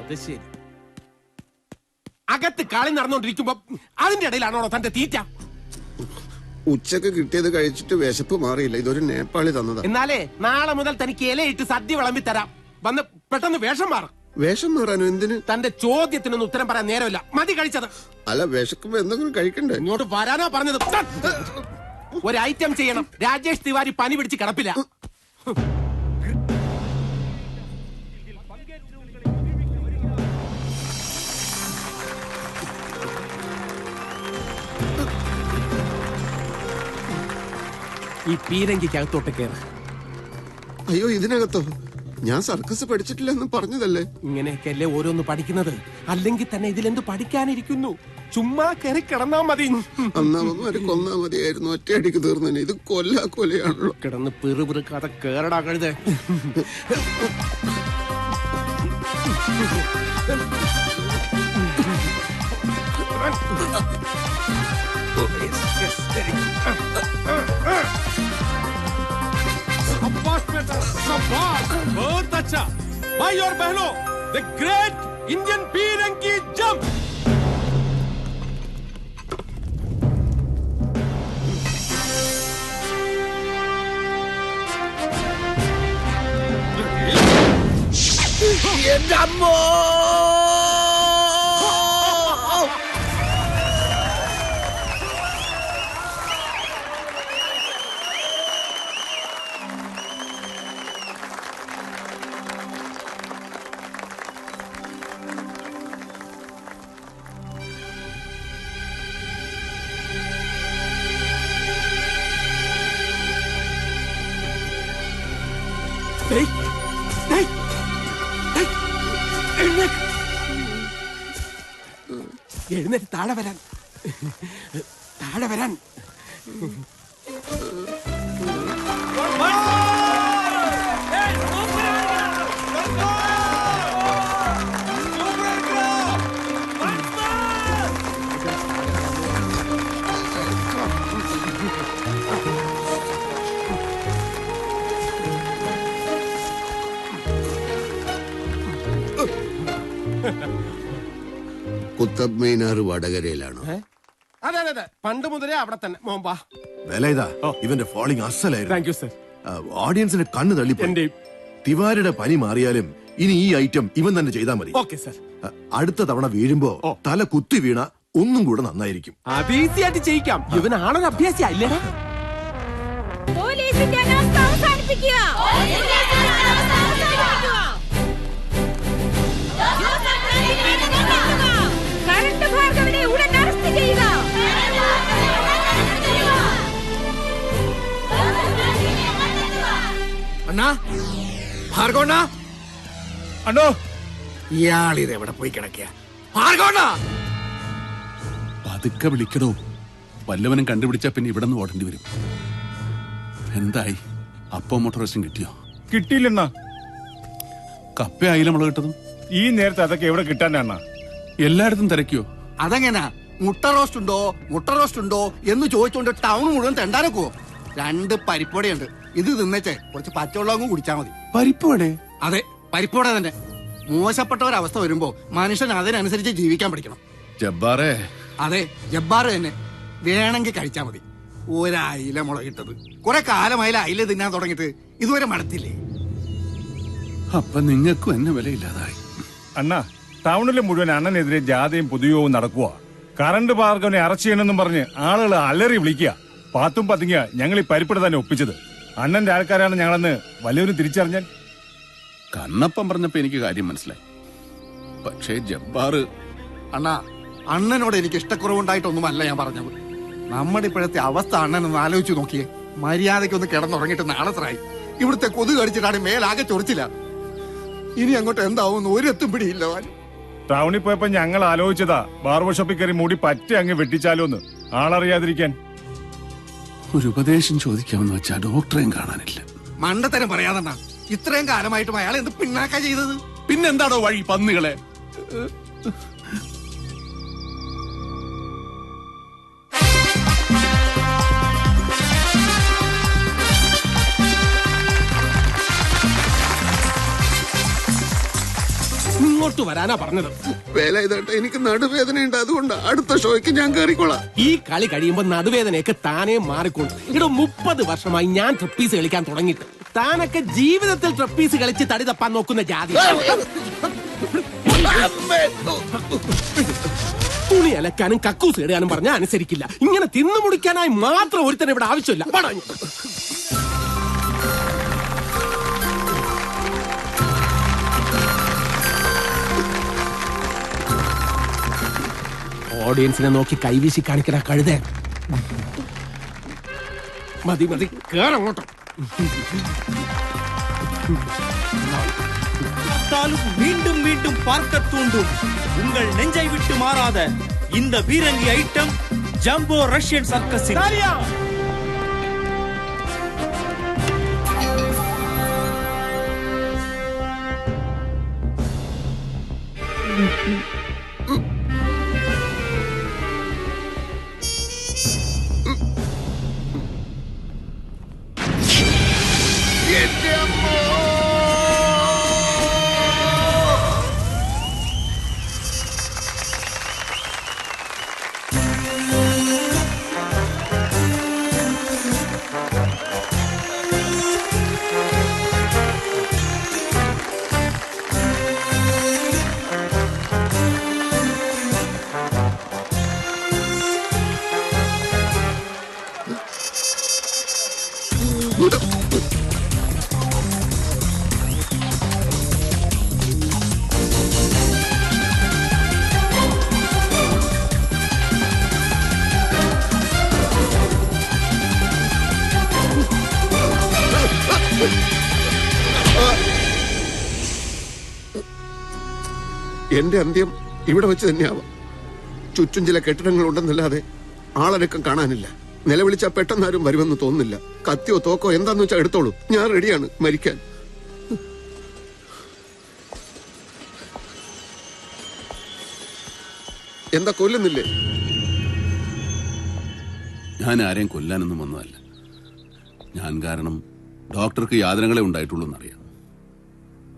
അത് ശരി. അകത്ത് കളി നടന്നുകൊണ്ടിരിക്കുമ്പോ അതിന്റെ ഇടയിലാണോ തന്റെ തീറ്റ? ഉച്ചക്ക് കിട്ടിയത് കഴിച്ചിട്ട് വിശപ്പ് മാറിയില്ല. ഇതൊരു നേപ്പാളി തന്നതാ. എന്നാലേ നാളെ മുതൽ തനിക്ക് ഇലയിട്ട് സദ്യ വിളമ്പി തരാം. വന്ന് പെട്ടെന്ന് വേഷം മാറും. വേഷം മാറാനോ? എന്തിന്? തന്റെ ചോദ്യത്തിനൊന്നും ഉത്തരം പറയാൻ നേരമില്ല. മതി കഴിച്ചത്. അല്ല, വിശക്കുമ്പോ എന്തെങ്കിലും കഴിക്കണ്ടേ? ഇങ്ങോട്ട് വരാനാ പറഞ്ഞത്. ഒരു ഐറ്റം ചെയ്യണം. രാജേഷ് തിവാരി പനി പിടിച്ച് കിടപ്പില്ല. ഈ പീരങ്കിക്കകത്തോട്ട് കയറ്. അയ്യോ, ഇതിനകത്തോ? ഞാൻ സർക്കസ് പഠിച്ചിട്ടില്ലെന്ന് പറഞ്ഞതല്ലേ. ഇങ്ങനെയൊക്കെയല്ലേ ഓരോന്ന് പഠിക്കുന്നത്. അല്ലെങ്കിൽ തന്നെ ഇതിലെന്ത് പഠിക്കാനിരിക്കുന്നു? ചുമ്മാ കയറി കിടന്നാ മതി. അന്നാമന്മാര് കൊന്നാ മതിയായിരുന്നു. ഒറ്റയടിക്ക് തീർന്നു. ഇത് കൊലയാണല്ലോ. കിടന്ന് പിറുപിറുക്കാതെ കേറടാ കഴുത. बहुत अच्छा भाई और बहनों, the great Indian पीरंगी jump. ये जम्मो എഴുന്നേറ്റ് താഴെ വരാൻ. താഴെ വരാൻ. കുത്തബ് മീനാർ വടകരയിലാണോ? അതെ അതെ അതെ, പണ്ട് മുതലേ അവിടെ തന്നെ. മോമ്പാ വില ഇതാ. ഇവന്റെ ഫോളിംഗ് അസലായിരുന്നു. Thank you sir. ഓഡിയൻസിന്റെ കണ്ണ് തള്ളിപ്പോയി. തിവാരിയുടെ പനി മാറിയാലും ഇനി ഈ ഐറ്റം ഇവൻ തന്നെ ചെയ്താൽ മതി. Okay sir. അടുത്ത തവണ വീഴുമ്പോ തല കുത്തി വീണ ഒന്നും കൂടെ നന്നായിരിക്കും. അത് ഈസി ആയിട്ട് ചെയ്യിക്കാം. ഇവനാണൊരു അഭ്യാസി അല്ലേ? പോലീസിന്റെ അനാസ്ഥ അവസാനിപ്പിക്കുക. കരണ്ട് ഭാർഗവനെ ഉടൻ അറസ്റ്റ് ചെയ്യുക. അണ്ണാ, ഭാർഗവണ്ണ, അണ്ണോ, ഇയാളിത് എവിടെ പോയി കിടക്കുക? ഭാർഗവണ്ണ, പതുക്കെ വിളിക്കടോ. വല്ലവനും കണ്ടുപിടിച്ചാ പിന്നെ ഇവിടെ നിന്ന് ഓടേണ്ടി വരും. എന്തായി? അപ്പോ മോട്ടോറേഷൻ കിട്ടിയോ? കിട്ടിയില്ലെണ്ണ. കപ്പ ആയില്ല മുളക് കിട്ടതും. ഈ നേരത്തെ അതൊക്കെ എവിടെ കിട്ടാനാണ്? എല്ലായിടത്തും തിരക്കിയോ? അതെങ്ങനാ? മുട്ട റോസ്റ്റ് ഉണ്ടോ എന്ന് ചോദിച്ചോണ്ട് ടൗൺ മുഴുവൻ തെണ്ടാനൊക്കുവോ? 2 പരിപ്പോടെയുണ്ട്. ഇത് തിന്നേച്ചേ കുറച്ച് പച്ചവെള്ളം കുടിച്ചാൽ മതി. പരിപ്പോടെ? അതെ, പരിപ്പോടെ തന്നെ. മോശപ്പെട്ട ഒരവസ്ഥ വരുമ്പോ മനുഷ്യൻ അതിനനുസരിച്ച് ജീവിക്കാൻ പഠിക്കണം. ജബ്ബാറേ. അതെ, ജബ്ബാറ് തന്നെ. വേണമെങ്കിൽ കഴിച്ചാ മതി. ഒരയില മുളകിട്ടത്. കുറെ കാലമായില്ല അയില തിന്നാൻ തുടങ്ങിയിട്ട്. ഇതുവരെ മടത്തില്ലേ? അപ്പൊ നിങ്ങൾക്കും എന്നെ വിലയില്ലാതായി. അണ്ണാ, ടൗണിലെ മുഴുവൻ അണ്ണനെതിരെ ജാഥയും പൊതുയോഗവും നടക്കുക. കറണ്ട് ഭാർഗവനെ അറസ്റ്റ് ചെയ്യണമെന്നും പറഞ്ഞ് ആളുകൾ അലറി വിളിക്കുക. പാത്തും പതുങ്ങിയ ഞങ്ങൾ ഈ പരിപ്പിട തന്നെ ഒപ്പിച്ചത്. അണ്ണന്റെ ആൾക്കാരാണ് ഞങ്ങളെന്ന് വല്ലവരും തിരിച്ചറിഞ്ഞാൽ. കണ്ണപ്പം പറഞ്ഞപ്പോ എനിക്ക് കാര്യം മനസ്സിലായി. പക്ഷേ ജബ്ബാറ്. അണ്ണാ, അണ്ണനോട് എനിക്ക് ഇഷ്ടക്കുറവുണ്ടായിട്ടൊന്നുമല്ല ഞാൻ പറഞ്ഞത്. നമ്മുടെ ഇപ്പോഴത്തെ അവസ്ഥ അണ്ണനൊന്ന് ആലോചിച്ചു നോക്കിയേ. മര്യാദയ്ക്കൊന്ന് കിടന്നുറങ്ങിയിട്ട് നാളെത്രായി. ഇവിടുത്തെ കൊതു കടിച്ചിട്ടാണ് മേലാകെ ചൊറിച്ചില്ല. ഇനി അങ്ങോട്ട് എന്താവും ഒരെത്തും പിടിയില്ല. ടൗണിൽ പോയപ്പോ ഞങ്ങൾ ആലോചിച്ചതാ ബാർബർ ഷോപ്പിൽ കയറി മൂടി പറ്റി അങ്ങ് വെട്ടിച്ചാലോന്ന്, ആളറിയാതിരിക്കാൻ. ഒരു ഉപദേശം ചോദിക്കാമെന്ന് വെച്ചാ ഡോക്ടറെയും കാണാനില്ല. മണ്ടത്തരം പറയാതെണ്ണ. ഇത്രയും കാലമായിട്ടും അയാൾ എന്ത് പിന്നാക്ക ചെയ്തത്? പിന്നെന്താണോ വഴി? പന്നികളെ. ഇങ്ങോട്ട് വരാനാ പറഞ്ഞത്. വേല ഇതാട്ടെ, എനിക്ക് നടുവേദനയുണ്ട്, അതുകൊണ്ട് അടുത്ത ഷോയ്ക്ക് ഞാൻ കയറിക്കോളാം. ഈ കളി കഴിയുമ്പോ നടുവേദനയൊക്കെ താനേ മാറിക്കോളും. ഇവിടെ 30 വർഷമായി ഞാൻ ട്രപ്പീസ് കളിക്കാൻ തുടങ്ങിയിട്ട്. താനൊക്കെ ജീവിതത്തിൽ ട്രപ്പീസ് കളിച്ച് തടി തപ്പാൻ നോക്കുന്ന ജാതി. തുണി അലക്കാനും കക്കൂസ് ഇടാനും പറഞ്ഞാൽ അനുസരിക്കില്ല. ഇങ്ങനെ തിന്നു മുടിക്കാനായി മാത്രം ഒരുത്തന്നെ ഇവിടെ ആവശ്യമില്ല. പറഞ്ഞു ഓഡിയൻസിനെ നോക്കി കൈവീശി കാണിക്കണ കഴുതേ. മതി മതി, കേറങ്ങോട്ടോ. மீண்டும் மீண்டும் பார்க்க தூண்டும் உங்கள் நெஞ்சை விட்டு மாறாத இந்த பீரங்கி ஐட்டம் ஜம்போ ரஷ்யன் சர்க்கஸில் എന്റെ അന്ത്യം ഇവിടെ വെച്ച് തന്നെയാവാം. ചുറ്റും ചില കെട്ടിടങ്ങൾ ഉണ്ടെന്നല്ലാതെ ആളനക്കം കാണാനില്ല. നിലവിളിച്ചാൽ പെട്ടെന്നാരും വരുമെന്ന് തോന്നുന്നില്ല. കത്തിയോ തോക്കോ എന്താന്ന് വെച്ചാൽ എടുത്തോളൂ, ഞാൻ റെഡിയാണ് മരിക്കാൻ. എന്താ കൊല്ലുന്നില്ലേ? ഞാൻ ആരെയും കൊല്ലാനൊന്നും വന്നതല്ല. ഞാൻ കാരണം ഡോക്ടർക്ക് യാതനകളെ ഉണ്ടായിട്ടുള്ളൂ എന്നറിയാം.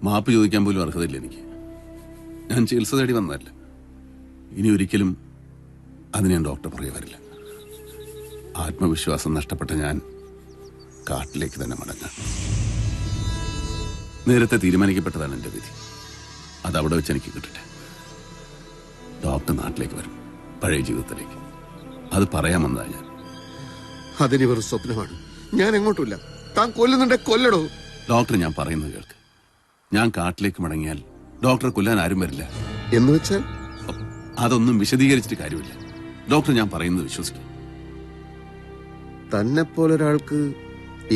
മാപ്പ് ചോദിക്കാൻ പോലും അർഹതയില്ല എനിക്ക്. ഞാൻ ചികിത്സ തേടി വന്നതല്ല. ഇനി ഒരിക്കലും അതിന് ഞാൻ ഡോക്ടർ പുറകെ വരില്ല. ആത്മവിശ്വാസം നഷ്ടപ്പെട്ട ഞാൻ കാട്ടിലേക്ക് തന്നെ മടങ്ങാം. നേരത്തെ തീരുമാനിക്കപ്പെട്ടതാണ് എൻ്റെ വിധി. അതവിടെ വെച്ച് എനിക്ക് കിട്ടട്ടെ. ഡോക്ടർ നാട്ടിലേക്ക് വരും, പഴയ ജീവിതത്തിലേക്ക്. അത് പറയാമെന്നാ ഞാൻ. അതിന് വെറും സ്വപ്നമാണ്. ഞാൻ എങ്ങോട്ടുമില്ല. താൻ കൊല്ലുന്നുണ്ടെ കൊല്ലടോ. ഡോക്ടർ, ഞാൻ പറയുന്നത് കേൾക്ക്. ഞാൻ കാട്ടിലേക്ക് മടങ്ങിയാൽ ഡോക്ടറെ കൊല്ലാൻ ആരും വരില്ല. എന്ന് വെച്ചാൽ അതൊന്നും വിശദീകരിച്ചിട്ട് കാര്യമില്ല. ഡോക്ടർ ഞാൻ പറയുന്നത് വിശ്വസിക്കും. തന്നെ പോലൊരാൾക്ക്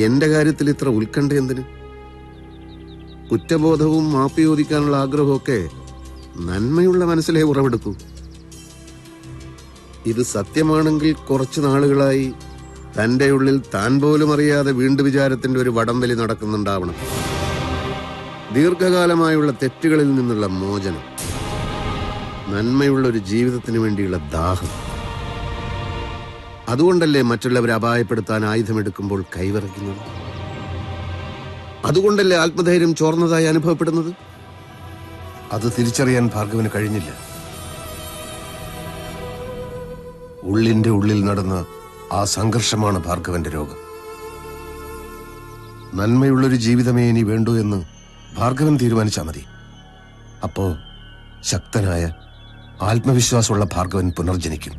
എന്റെ കാര്യത്തിൽ ഇത്ര ഉത്കണ്ഠ എന്തിന്? കുറ്റബോധവും മാപ്പി ചോദിക്കാനുള്ള ആഗ്രഹമൊക്കെ നന്മയുള്ള മനസ്സിലെ ഉറവെടുക്കൂ. ഇത് സത്യമാണെങ്കിൽ കുറച്ചു നാളുകളായി തന്റെ ഉള്ളിൽ താൻ പോലും അറിയാതെ വീണ്ടും വിചാരത്തിന്റെ ഒരു വടംവലി നടക്കുന്നുണ്ടാവണം. ദീർഘകാലമായുള്ള തെറ്റുകളിൽ നിന്നുള്ള മോചനം, നന്മയുള്ള ഒരു ജീവിതത്തിന് വേണ്ടിയുള്ള ദാഹം. അതുകൊണ്ടല്ലേ മറ്റുള്ളവരെ അപായപ്പെടുത്താൻ ആയുധമെടുക്കുമ്പോൾ കൈവിറയ്ക്കുന്നത്? അതുകൊണ്ടല്ലേ ആത്മധൈര്യം ചോർന്നതായി അനുഭവപ്പെടുന്നത്? അത് തിരിച്ചറിയാൻ ഭാർഗവന് കഴിഞ്ഞില്ല. ഉള്ളിന്റെ ഉള്ളിൽ നടന്ന ആ സംഘർഷമാണ് ഭാർഗവന്റെ രോഗം. നന്മയുള്ളൊരു ജീവിതമേ ഇനി വേണ്ടൂ എന്ന് ഭാർഗവൻ തീരുമാനിച്ചാൽ മതി. അപ്പോ ശക്തനായ ആത്മവിശ്വാസമുള്ള ഭാർഗവൻ പുനർജനിക്കും.